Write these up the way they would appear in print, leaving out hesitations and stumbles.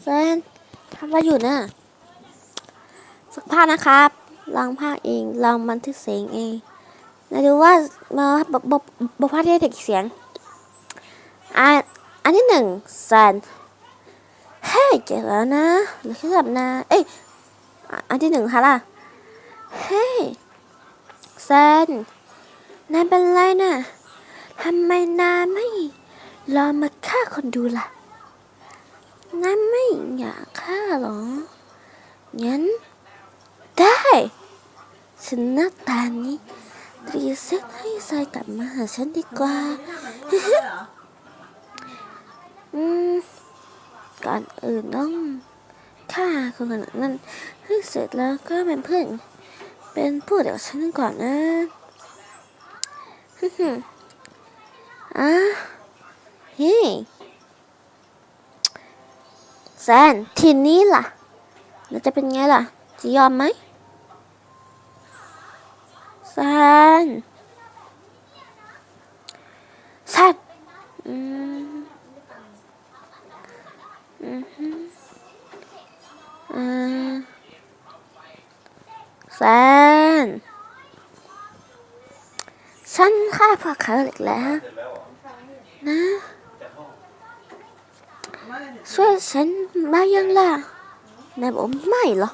แซนทำอะไรอยู่นะสักพักนะครับลองภาคเองลองบันทึกเสียงเองนะดูว่ามาบอกภาคได้ถึงเสียงอันที่หนึ่งแซนเฮ้ยเจ๋งแล้วนะหรือแค่แบบนะอันที่หนึ่งค่ะล่ะเฮ้ยแซนนายเป็นไรนะทำไมนายไม่ลองมาฆ่าคนดูล่ะนายไม่อยากฆ่าหรองั้นได้ฉันหน้าตานี้รีเซ็ตให้ทรายกลับมาหาฉันดีกว่าก่อนอื่นต้องฆ่าคนขนาดนั้นให้เสร็จแล้วก็เป็นเพื่อนเป็นผู้เดี๋ยวฉันก่อนนะอ่ะเฮ้ยแซนทีนี้ล่ะแล้วจะเป็นไงล่ะจะยอมไหมแซนแซนแซนฉันฆ่าพวกเขาอีกแล้วนะช่วยฉันมายังล่ะนายบอกไม่หรอ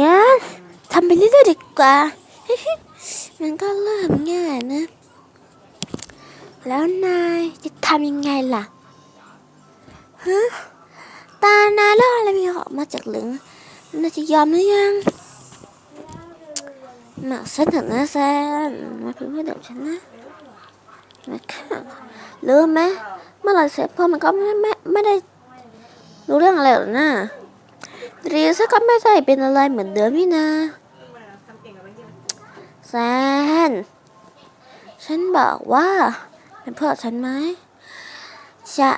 งั้นทำไปเรื่อยๆดีกว่ามันก็เริ่มง่ายนะแล้วนายจะทำยังไงล่ะฮะตานายแล้วอะไรมีออกมาจากเหลืองนายจะยอมหรือยังมาฉันเถอะนะแซนมาเพื่อนเดี๋ยวฉันนะนะคะรู้ไหมเมื่อไหร่เสร็จพอมันก็ไม่ได้รู้เรื่องอะไรหรอกนะเรียนซะก็ไม่ได้เป็นอะไรเหมือนเดิมนี่นะแซนฉันบอกว่าเป็นเพื่อนฉันไหมจะ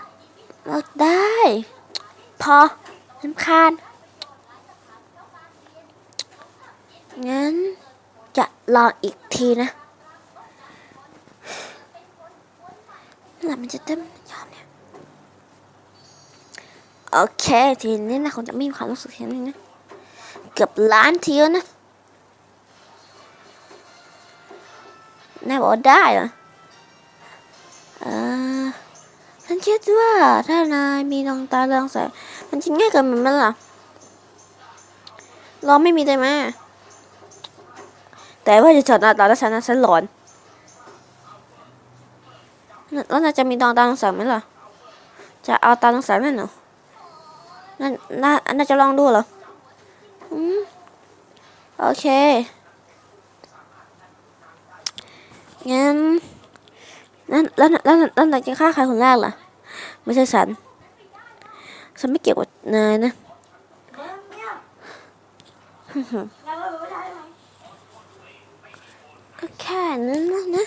ได้พอรำคาญงั้นจะรออีกทีนะแล้วมันจะเต็มยอมเนี่ยโอเคทีนี้นะคงจะไม่มีความรู้สึกเห็นนะเกือบล้านทีแล้วนะนายบอกได้เหรอฉันคิดว่าถ้านายมีดวงตาเรืองแสงมันจะง่ายเกินมันล่ะเราไม่มีได้ไหมแต่ว่าจะจอดหน้าตาแล้วฉันหลอนแล้วนายจะมีดวงตาเรืองแสงไหมล่ะจะเอาตาเรืองแสงนั่นเหรอน่าจะลองดูเหรอโอเคงั้นแล้วนายจะฆ่าใครคนแรกล่ะไม่ใช่ฉันไม่เกี่ยวกับนายนะก็แค่นั้นนะ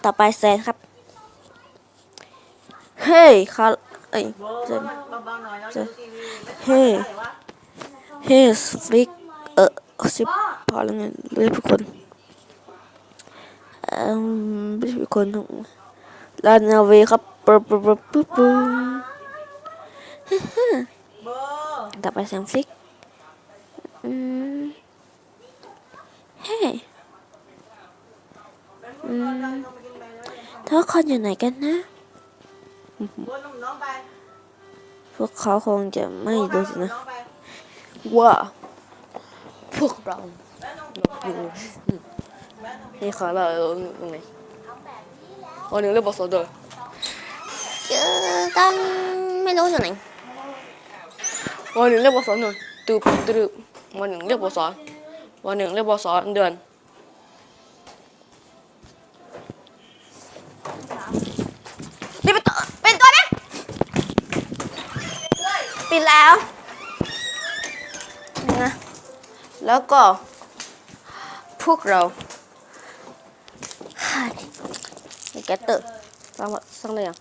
ต่อไปแซนครับเฮ้ยเขาเฮ้ยฟลิกสิบพอแล้วไงเรียกทุกคนไม่ใช่ทุกคนลานาเวครับปุ๊บต่อไปแซมฟลิกเฮ้ยทุกคนอยู่ไหนกันนะพวกเขาคงจะไม่รู้สินะว่าพวกเราอยู่นี่ค่ะเราอยู่ตรงไหนวันหนึ่งเรียกบอสโดยตั้งไม่รู้อยู่ไหนวันหนึ่งเรียกบอสหนึ่งตืบวันหนึ่งเรียกบอสวันหนึ่งเรียกบอสเดือนนี่เป็นตัวนี้ปิดแล้วนะแล้วก็พวกเราแกเตอร์สร้างได้ยัง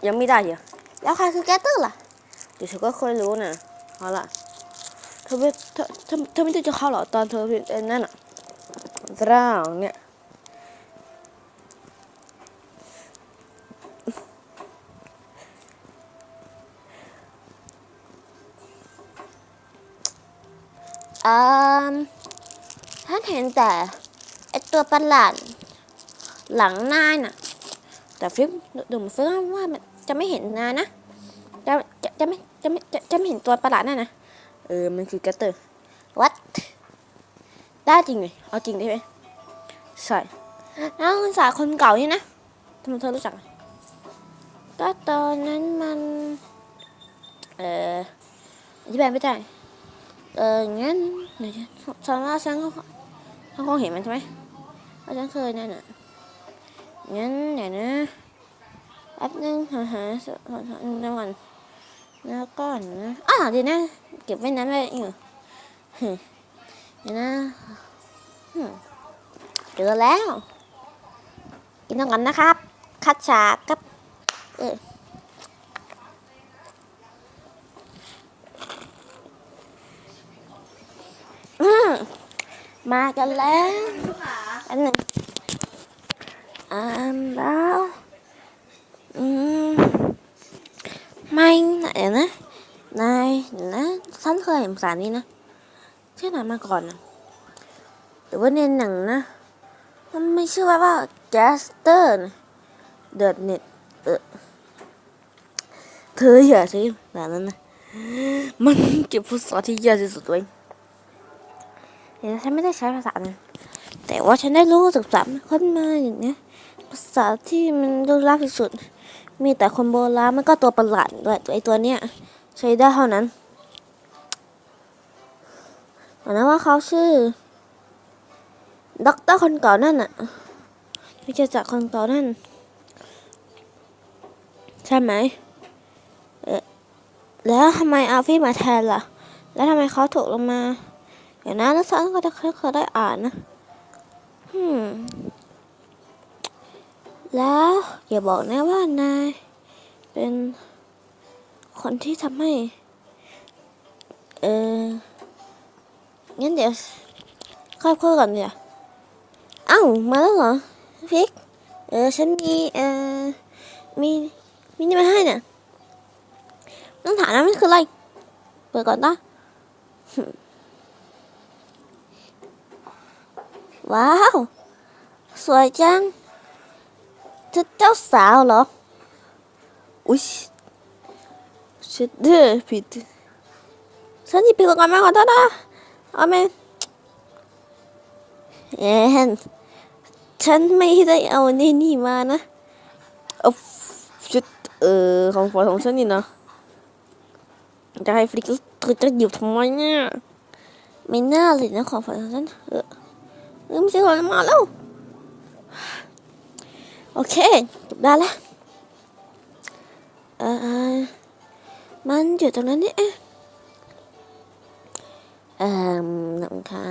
ยังไม่ได้เหรอแล้วใครคือแกเตอร์ล่ะเดี๋ยวเธอก็ค่อยรู้นะเอาล่ะเธอไม่ได้จะเข้าหรอตอนเธอเป็นนั่นอ่ะร่างเนี่ย ฉันเห็นแต่ไอตัวประหลาดหลังนายน่ะแต่ฟิล์มดูเหมือนฟิล์มว่ามันจะไม่เห็นนายนะจะไม่เห็นตัวประหลาดนั่นนะมันคือแกตเตอร์วัดได้จริงเลยเอาจริงได้ไหมใช่แล้วคุณสาวคนเก่านี่นะทำไมเธอรู้จักก็ตอนนั้นมันอธิบายไม่ได้งั้นเดี๋ยวฉันคงเห็นมันใช่ไหมเพราะฉันเคยนั่นน่ะงั้นเดี๋ยวนะแป๊บนึงหาน้ำมันแล้วก็นะเดี๋ยวนะเก็บไว้นั้นไว้อยู่เดี๋ยวนะเจอแล้วกินน้ำกันนะครับคัดฉากกับมากันแล้วอันหนึ่งแล้วไม่ไหนนะนายนะฉันเคยเห็นสารนี้นะที่ไหนมาก่อนนะหรือว่าในหนังนะมันไม่ชื่อว่าแกสเตอร์เดอะเน็ตเธออย่าใช้แบบนั้นนะมันเก็บภาษาที่ยากที่สุดไว้เดี๋ยวฉันไม่ได้ใช้ภาษานั้นแต่ว่าฉันได้รู้ศึกษาขึ้นมาอย่างนี้ภาษาที่มันลึกลับที่สุดมีแต่คนโบราณมันก็ตัวประหลาดด้วยไอตัวเนี้ยใช้ได้เท่านั้นนะว่าเขาชื่อด็อกเตอร์คนเก่านั่นน่ะไม่ใช่จากคนเก่านั่นใช่ไหมแล้วทำไมอาฟี่มาแทนล่ะแล้วทำไมเขาถูกลงมาอย่างนั้นแล้วฉันก็จะเคยได้อ่านนะแล้วอย่าบอกนะว่านายเป็นคนที่ทำให้งั้นเดี๋ยวค่อยพูดก่อนเดี๋ยวมาแล้วเหรอพิกฉันมีนี่มาให้เนี่ยต้องถามนะมันคืออะไรเปิดก่อนนะว้าวสวยจังเจ้าสาวเหรออุ๊ยชิดเด้อผิดฉันหยิบผิดก่อนมาขอโทษนะเอาไหมฉันไม่ได้เอานี่มานะชุดของฝอยของฉันนี่นะจะให้ฟลิกเธอจะหยิบทำไมเนี่ยไม่น่าเลยนะของฝอยของฉันไม่ใช่ของมาแล้วโอเคจบได้แล้วมันอยู่ตรงนั้นนี่นะคะ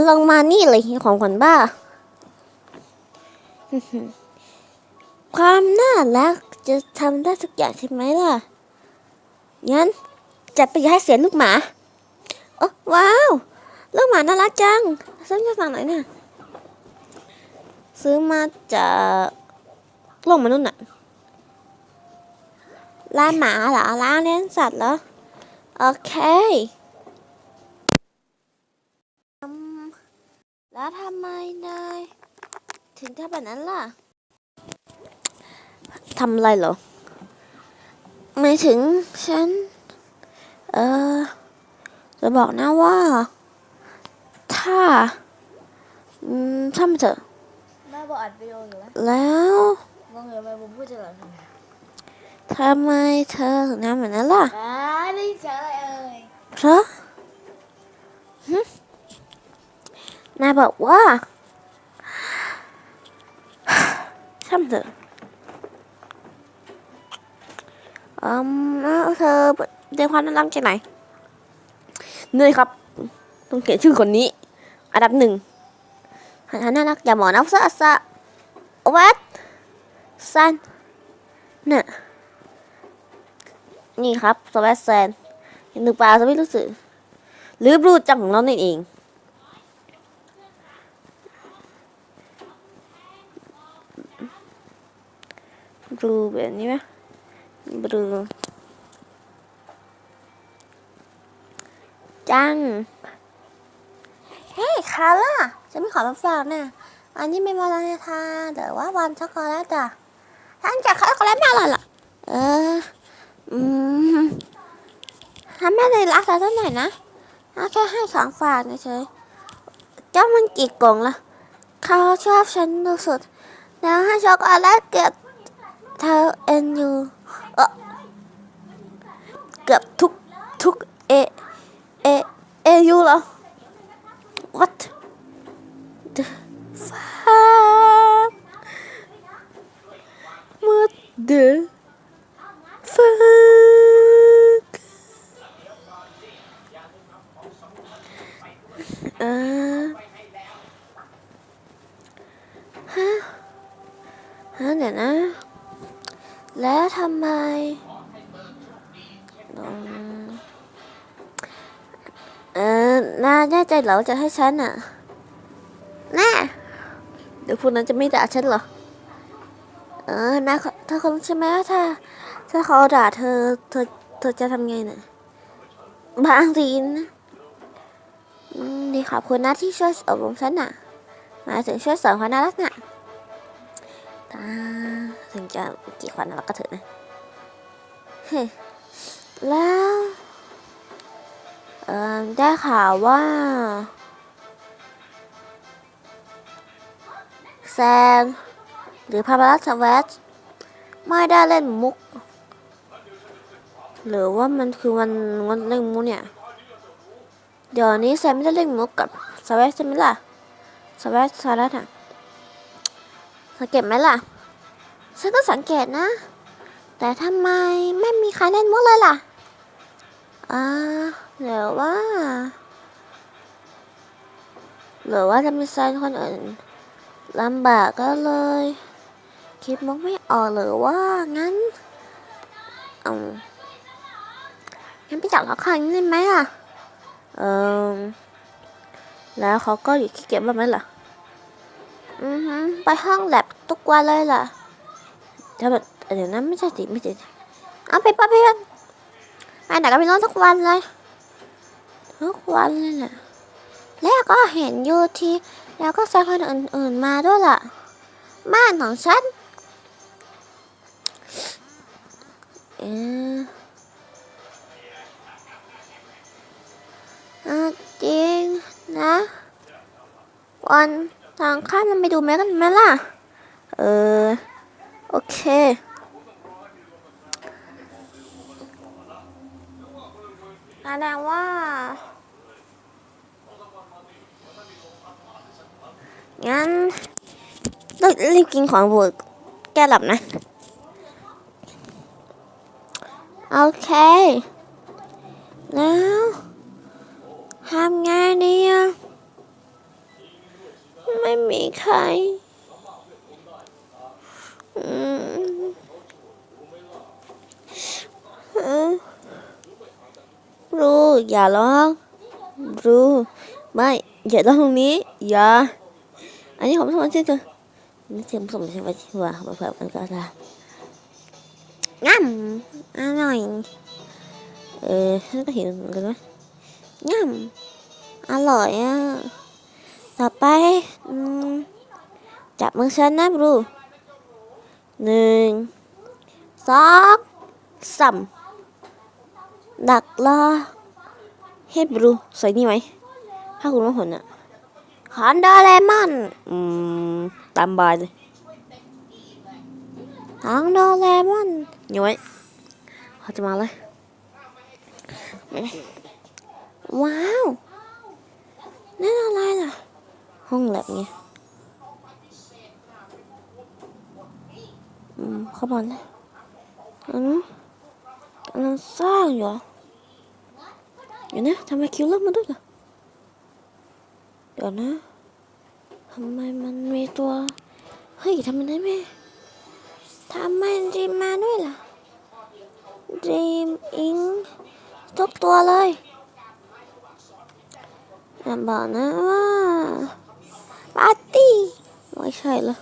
ลงมานี่เลยของขวัญบ้าความน่ารักจะทำได้ทุกอย่างใช่ไหมล่ะงั้นจะไปให้เสียลูกหมาว้าวลูกหมาน่ารักจังซื้อมาจากไหนเนี่ยซื้อมาจากโลกมนุษย์น่ะร้านหมาเหรอร้านเลี้ยงสัตว์เหรอโอเคแล้วทำไมนายถึงทำแบบนั้นล่ะทำอะไรเหรอหมายถึงฉันจะบอกนะว่าถ้ามันเถอะแม่บอกอัดวิดีโออยู่แล้วมองเห็นไหมผมพูดจะหลับทำไมเธอถึงทำแบบนั้นล่ะได้ยินเสียงอะไรเพราะนายบอกว่าช่ำเถอะเธอเรียนความน่ารักจากไหนเนยครับต้องเขียนชื่อคนนี้อันดับ 1หันน่ารักอย่าหมอนักซะวัดซันเนี่ยนี่ครับสวัสดิ์แซนหนึ่งปลาจะไม่รู้สึกหรือบลูจังของเราเองบลูแบบนี้ไหมบลูจัง าร่าฉันไม่ขอมาฝากนะอันนี้เป็นวันวาเลนไทน์หรือว่าวันช็อกโกแลตอ่ะฉันจะช็อกโกแลตไม่อร่อยหรอเอออืมฉันไม่ได้รักเธอเท่าไหร่นะแค่ให้ของฝากเฉยเจ้ามันกี่กล่องละเขาชอบฉันดูสุดแล้วให้ช็อกโกแลตเกือบเธอเอ็นยูเออเกือบทุกเอเอยูเหรอ what the fuck what the fuck เออฮะเดี๋ยวนะแล้วทำไมอืมน่าแน่ใจเหรอจะให้ฉันอ่ะแน่เดี๋ยวพวกนั้นจะไม่ด่าฉันเหรอนะเธอคงใช่ไหมว่าถ้าเขาด่าเธอจะทำไงน่ะบางทีนะดีขอบคุณนะที่ช่วยอบรมฉันน่ะหมายถึงช่วยสอนความน่ารักน่ะถึงจะกี่ความน่ารักก็เถอะนะเฮ้แล้วได้ข่าวว่าแซงหรือพาราลัสแวชไม่ได้เล่นมุกหรือว่ามันคือวันเล่นมุกเนี่ยเดี๋ยวนี้แซมไม่ได้เล่นมุกกับสแวชใช่ไหมล่ะสแวชสาระน่ะสังเกตไหมล่ะฉันก็สังเกตนะแต่ทำไมไม่มีใครเล่นมุกเลยล่ะหรือว่าจะมีแซนคนอื่นลำบากก็เลยคิดมุกไม่ออกหรือว่างั้นไปจับเขาคันได้ไหมล่ะแล้วเขาก็อยู่ขี้เกียจบ้างไหมล่ะไปห้องแลบทุกวันเลยล่ะถ้าแบบเดี๋ยวนั้นไม่ใช่เอาไปไปไหนก็ไปนอนทุกวันเลยน่ะแล้วก็เห็นอยู่ทีแล้วก็แซงคนอื่นมาด้วยล่ะบ้านของฉันจริงนะวันทางข้ามมันไปดูแม่กันไหมล่ะโอเคแสดงว่างั้นต้องรีบกินของบดแก้หลับนะโอเคแล้วทำไงเนี่ยไม่มีใครรู้อย่าร้องรู้ไม่อย่าร้องตรงนี้อย่าอันนี้ผมสอนชื่อเธอนี่เสียงผมใช่ไหมที่ว่าเผื่อมันก็ได้งั้มอร่อยฉันก็เห็นเหมือนกันว่างั้มอร่อยอ่ะต่อไปจับมือฉันนะบรู1 2 3ดักรอให้บรูใส่นี่ไหมถ้าคุณว่าผลอ่ะคอนโดเรมอนตามบายเลยคอนโดเรมอนอยู่ไหมเขาจะมาเลยว้าวนั่นอะไรล่ะห้องแลบไงเข้ามาเลยกำลังสร้างอยู่เดี๋ยวนะทำไมคิวเลิกมาด้วยล่ะเดี๋ยวนะทำไมมันมีตัวเฮ้ยทำไมได้ไหมทำไมดีมมาด้วยล่ะดีมอิงทุกตัวเลยอย่าบอกนะว่าปาร์ตี้ไม่ใช่ละ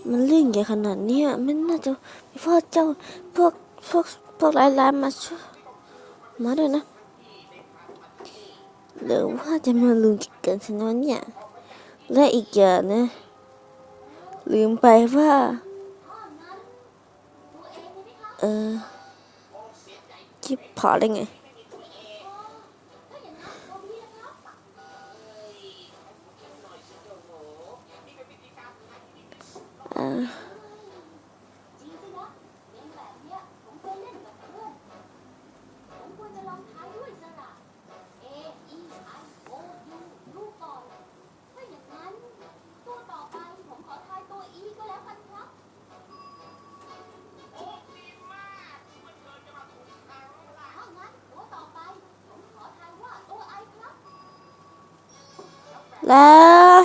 มันเรื่องใหญ่ขนาดนี้มันน่าจะมีพวกเจ้าพวกร้ายๆมาช่วยมาด้วยนะ หรือว่าจะมาลืมกันฉันวะเนี่ยและอีกอย่างนะลืมไปว่าเออคิดพอได้ไงเออแล้ว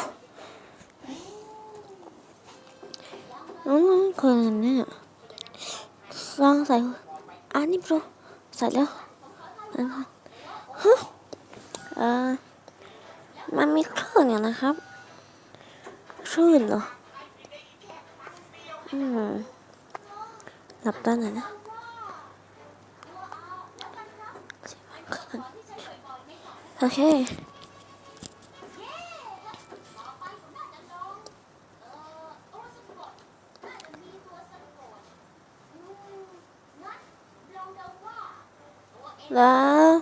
น้องๆคนนี้ลองใส่อันนี้โปรใส่แล้วฮะเออมันมีคลื่นอยู่นะครับคลื่นเหรอหลับตาหน่อยนะโอเคแล้ว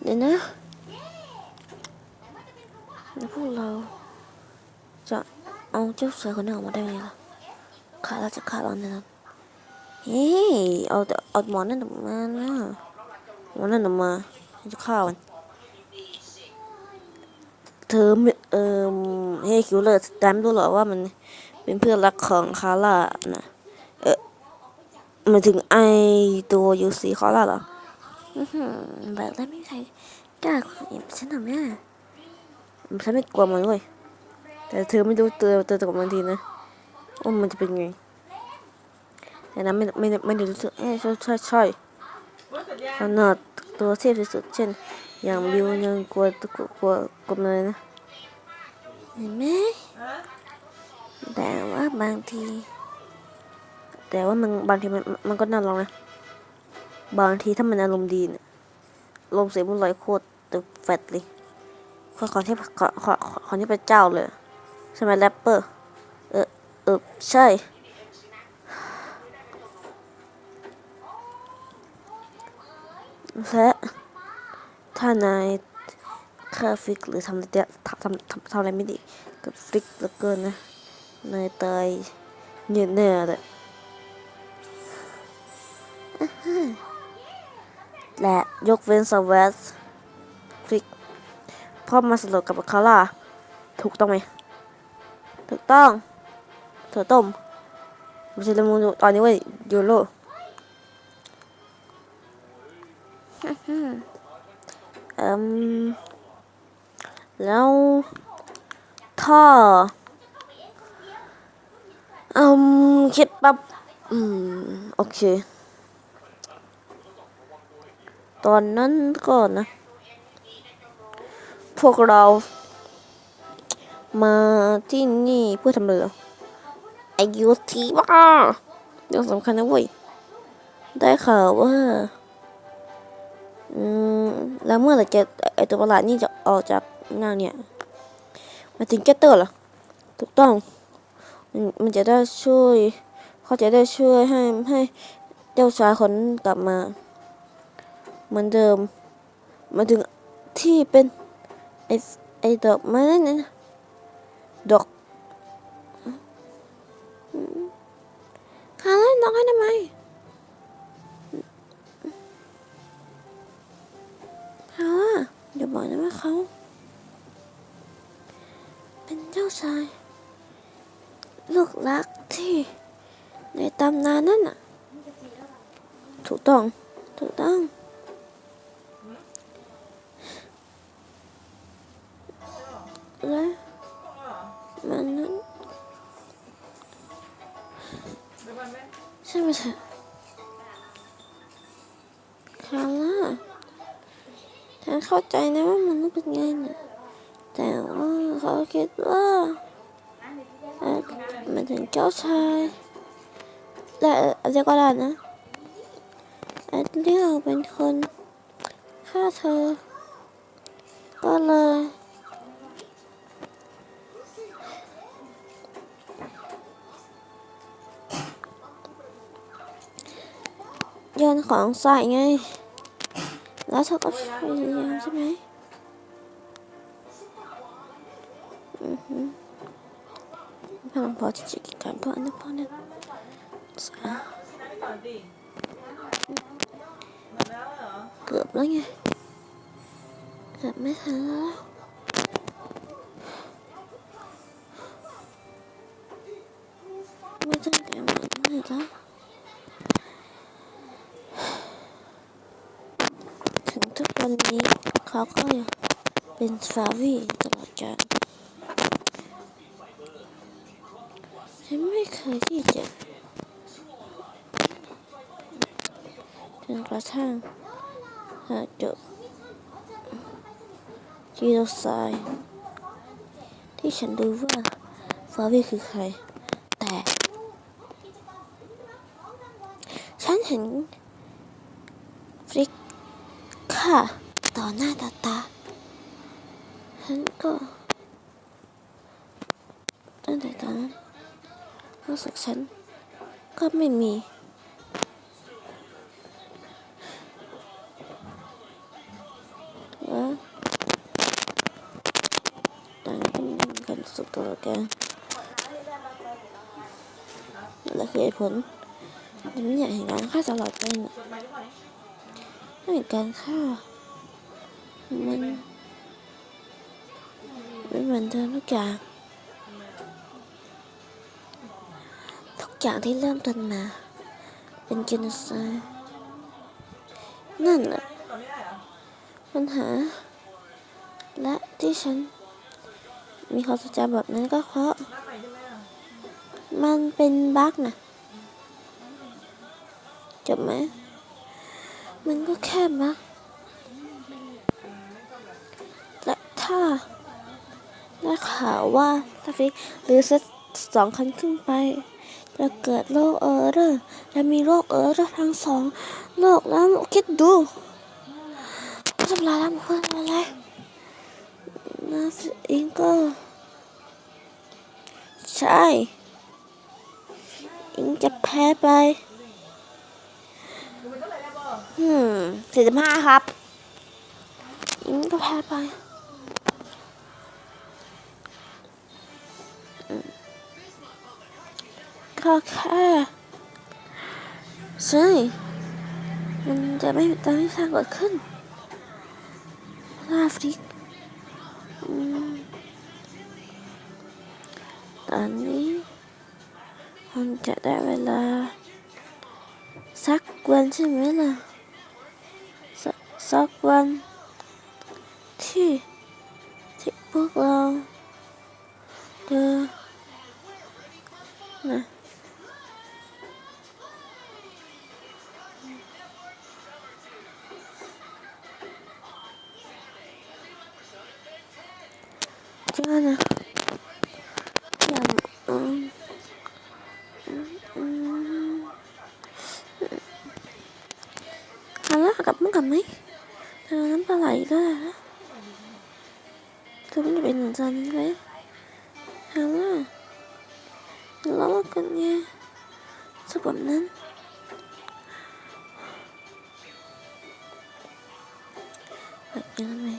เดี๋ยวนะแล้วพวกเราจะเอาเจ้าเสือคนนั้นออกมาได้ไงล่ะขาเราจะขาดเราแน่นอนเฮ้ยเอาหมอนนั่นออกมานะหมอนนั่นออกมาจะฆ่ามันเธอไม่เฮ้ยคิวเลอร์จำรู้เหรอว่ามันเป็นเพื่อนรักของคาร่านะหมายถึงไอตัวยูซีคาร่าเหรอแบบนั้นไม่มีใครกล้าคุยกับฉันหรอกนะฉันไม่กลัวมันเว้ยแต่เธอไม่รู้ตัวกับมันทีนะว่ามันจะเป็นไงแต่นั้นไม่ได้รู้สึกใช่ขนาดตัวเทพที่สุดเช่นอย่างบิวยังกลัวเลยนะเห็นไหมแต่ว่าบางทีมันบางทีมันก็น่าลองนะบางทีถ้ามันอารมณ์ดีเนี่ยลมเสียบุญลอยโคตรตึกแฟตเลยขอเทพขอเทพเจ้าเลยใช่ไหมแรปเปอร์ใช่และถ้านายฆ่าฟิกหรือทำอะไรไม่ดีกับฟิกเหลือเกินนะนายตายแน่เลยและยกเว้นสวัสฟิกพ่อมาสลบกับคาร่าถูกต้องไหมถูกต้องเธอต้มไม่ใช่เรื่องตอนนี้เว้ยยูโรแล้วท่อคิดปั๊บโอเคตอนนั้นก่อนนะพวกเรามาที่นี่เพื่อทำอะไรไอยูทีว่าเรื่องสำคัญนะเว้ยได้ข่าวว่าแล้วเมื่อไหร่ไอตัวประหลาดนี่จะออกจากหน้าเนี่ยมาถึงแกตเตอร์เหรอถูกต้องมันจะได้ช่วยเขาจะได้ช่วยให้เจ้าชายคนกลับมาเหมือนเดิมมาถึงที่เป็นไอดอกไม้นั่นนะดอกหาอะไรดอกให้ทำไมหาว่าอย่าบอกนะว่าเขาเป็นเจ้าชายลูกรักที่ในตำนานนั่นน่ะถูกต้องและมันนั้นใช่ไหมเธอคาร่าฉันเข้าใจนะว่ามันเป็นไงนะแต่ว่าเขาคิดว่ามันถึงเจ้าชายและอะไรก็ได้นะเรียกเป็นคนฆ่าเธอ ก็เลยโยนของใส่ไงแล้วเธอก็พยายามใช่ไหมพลังพอที่จะกินกันเพราะอันนั้นเพราะนั้นเกือบแล้วไงเกือบไม่ทันแล้วไม่ต้องแก้มันเลยแล้วถึงทุกวันนี้เขาก็ยังเป็นฟาวี่ตลอดกาลฉันไม่เคยที่จะจนกระทั่งหาจบจีโรไซที่ฉันรู้ว่าฟาวี่คือใครแต่ฉันเห็นฟริกค่ะต่อหน้าต่อตาฉันก็ตั้งแต่ตอนนั้นรู้สึกฉันก็ไม่มีแล้วตอนนี้ก็มีความสุขตลอดกาลและคือเหตุผลฉันไม่อยากเห็นการฆ่าตลอดไปน่ะไม่เห็นการฆ่ามันไม่เหมือนเดิมทุกอย่างที่เริ่มต้นมาเป็นเจโนไซด์นั่นแหละปัญหาและที่ฉันมีความทรงจำแบบนั้นก็เพราะมันเป็นบั๊กนะจบไหมมันก็แค่บั๊กและถ้าได้ข่าวว่าถ้าฟิกหรือสัก2 คันขึ้นไปจะเกิดโรคเออเรอร์และมีโรคเออเรอร์ทั้ง2 โรคแล้วคิดดูทำลายล้างเพื่อนอะไรนะอิงก็ใช่อิงจะแพ้ไป45ครับอิงก็แพ้ไปก็แค่ใช่มันจะไม่มีการที่สร้างเกิดขึ้นลาฟริกตอนนี้มันจะได้เวลาสักวันใช่ไหมล่ะสักวันที่พวกเราเจอนะเจอนะอย่างฮัลโหลกลับมั้งกลับไหมเธอน้ำปลาไหลก็ได้นะเธอไม่ได้เป็นหนึ่งจานนี้ไหมฮัลโหลแล้วกันไงสักแบบนั้นแบบนั้นไหม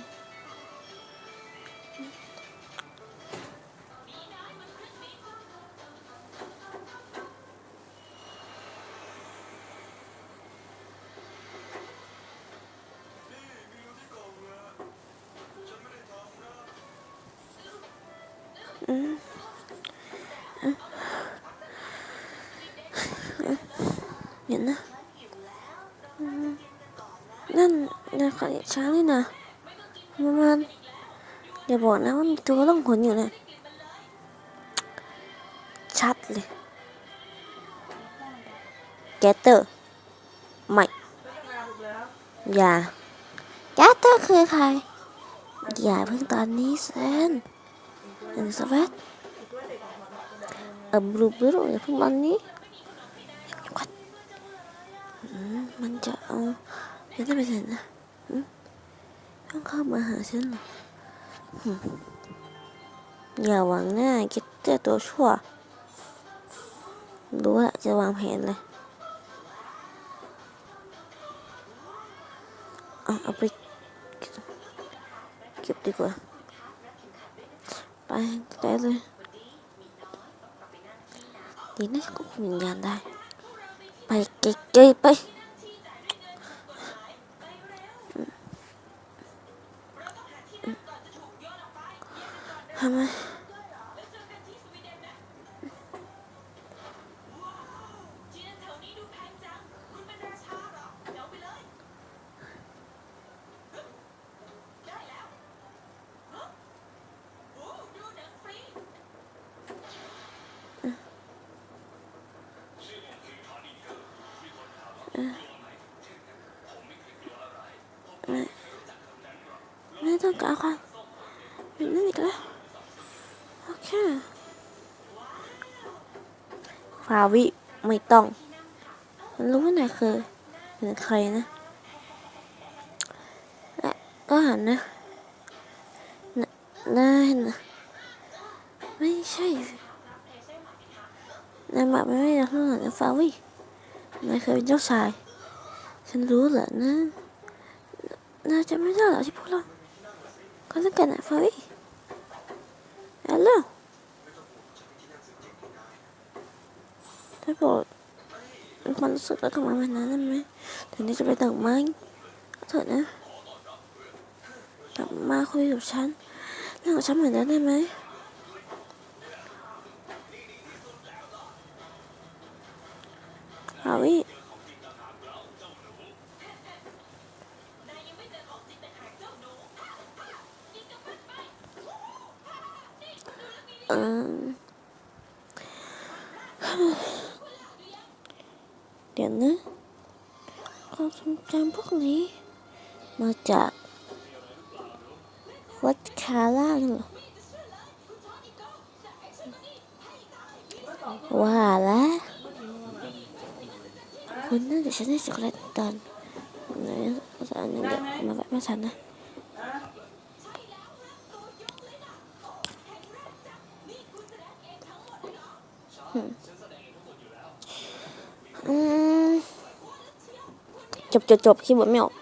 เห็นนะนั่นนาคาช้างนี่นะประมาณอย่าบอกนะว่ามีตัวล่องหนอยู่นะชัดเลยแกเตอร์ไม่อย่าแกเตอร์คือใครอย่าเพิ่งตอนนี้เซนสวัสบลูอย่าเพิ่งตอนนี้มันจะเอาไม่ได้ไปไหนนะต้องเข้ามาหาฉันเหรอ อย่าหวังหน้าคิดแต่ตัวชั่วรู้ละจะวางแผนเลยเอาไปเก็บดีกว่าไปได้เลยดีนะก็คุมวิญญาณได้ไปเก๋ๆไปทำไมไม่ต้องการความเป็นนั่นอีกแล้วโอเคฟาวิไม่ต้องมันรู้ว่านายคือเป็นใครนะและก็หันนะนายนะไม่ใช่นายบอกไม่ได้เท่าไหร่นะฟาวินายเคยเป็นเจ้าชายฉันรู้เหรอนะนายจะไม่ได้เหรอที่พวกเราก็ต้องกันนะฟาวิแล้วถ้าบอกความรู้สึกแล้วกลับมาแบบนั้นได้ไหมถึงจะไปต่างไม้เถอะนะกลับมาคุยกับฉันเรื่องของฉันเหมือนเดิมได้ไหมฟาวิเออเดี๋ยวนะความทรงจำพวกนี้มาจากวัดคาร่าเหรอว่าแล้วคุณน่าจะฉันได้ช็อกโกแลตตอนไหนตอนนึงเดี๋ยวมาแวะมาฉันนะอืมจบคีย์บอร์ดไม่ออก